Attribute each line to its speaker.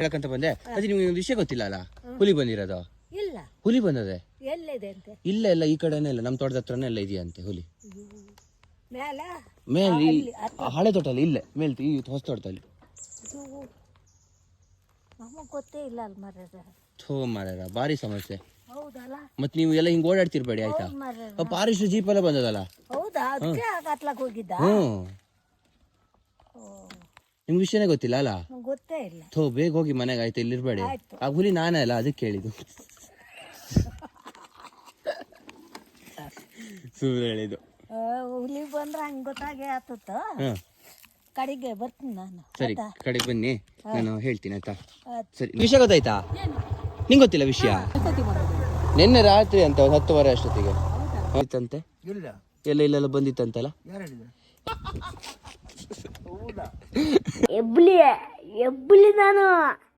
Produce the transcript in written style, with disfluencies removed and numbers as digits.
Speaker 1: ಹೇಳಕ್ಕಂತ ಬಂದೆ. ಅದೇ ನಿಮ್ಗೆ ಒಂದು ವಿಷಯ ಗೊತ್ತಿಲ್ಲ ಅಲ್ಲ, ಹುಲಿ ಬಂದಿರೋದು?
Speaker 2: ಇಲ್ಲ.
Speaker 1: ಹುಲಿ ಬಂದದೆ
Speaker 2: ಎಲ್ಲಿದೆ ಅಂತೆ?
Speaker 1: ಇಲ್ಲ ಇಲ್ಲ, ಈ ಕಡೆನೇ ಇಲ್ಲ, ನಮ್ಮ ತೋಟದ ಹತ್ರನೇ ಎಲ್ಲ ಇದೆಯಂತೆ ಹುಲಿ.
Speaker 2: ಮೇಲೆ
Speaker 1: ಹಳೆ ತೋಟಲ್ಲಿ ಇಲ್ಲೇ ಮೇಲ್ ಈ ಹೊಸ ತೋಟದಲ್ಲಿ.
Speaker 2: ನಮಗ್ ಗೊತ್ತೇ ಇಲ್ಲ ಅಲ್ ಮರ್ಯಾದ.
Speaker 1: ಥೋ ಮಾರ್ಯಾರ, ಭಾರಿ ಸಮಸ್ಯೆ.
Speaker 2: ಹೌದಲ್ಲ,
Speaker 1: ಮತ್ ನೀವು ಎಲ್ಲ ಹಿಂಗ್ ಓಡಾಡ್ತಿರ್ಬೇಡಿ ಆಯ್ತಾ? ಫಾರೆಸ್ಟ್ ಜೀಪ್ ಎಲ್ಲ ಬಂದದಲ್ಲ.
Speaker 2: ಹೌದಾ? ಅದಕ್ಕೆ ಹತ್ಲಕ್ ಹೋಗಿದ್ದ.
Speaker 1: ನಿಮ್ಗೆ ವಿಷಯನೇ ಗೊತ್ತಿಲ್ಲ ಅಲ್ಲ?
Speaker 2: ಗೊತ್ತೇ ಇಲ್ಲ.
Speaker 1: ಥೋ, ಬೇಗ ಹೋಗಿ ಮನೆಗೆ ಆಯ್ತು, ಇಲ್ಲಿ ಇರ್ಬೇಡಿ. ಆ ಹುಲಿ ನಾನೇ ಅಲ್ಲ, ಅದಕ್ಕೆ ಹೇಳಿದ್ದು. ಸುಮ್ಮನೆ ಹೇಳಿದ್ದು.
Speaker 2: ಹುಲಿ ಬಂದ್ರೆ ಹಂಗ ಗೊತ್ತಾಗೆ ಆತತ್ತ. ಕಡೆಗೆ ಬರ್ತೀನಿ ನಾನು.
Speaker 1: ಸರಿ, ಕಡೆಗೆ ಬನ್ನಿ, ನಾನು ಹೇಳ್ತೀನಿ ಆಯ್ತಾ? ಸರಿ, ವಿಷಯ ಗೊತ್ತಾಯ್ತಾ? ನಿಂಗೆ ಗೊತ್ತಿಲ್ಲ ವಿಷಯ? ನಿನ್ನೆ ರಾತ್ರಿ ಅಂತ 10:30 ಅಷ್ಟೊತ್ತಿಗೆ ಬಂದಿತ್ತಂತೆ. ಎಲ್ಲ ಇಲ್ಲೆಲ್ಲ ಬಂದಿತ್ತಂತಲ್ಲ.
Speaker 2: ಎಬ್ಲಿ ನಾನು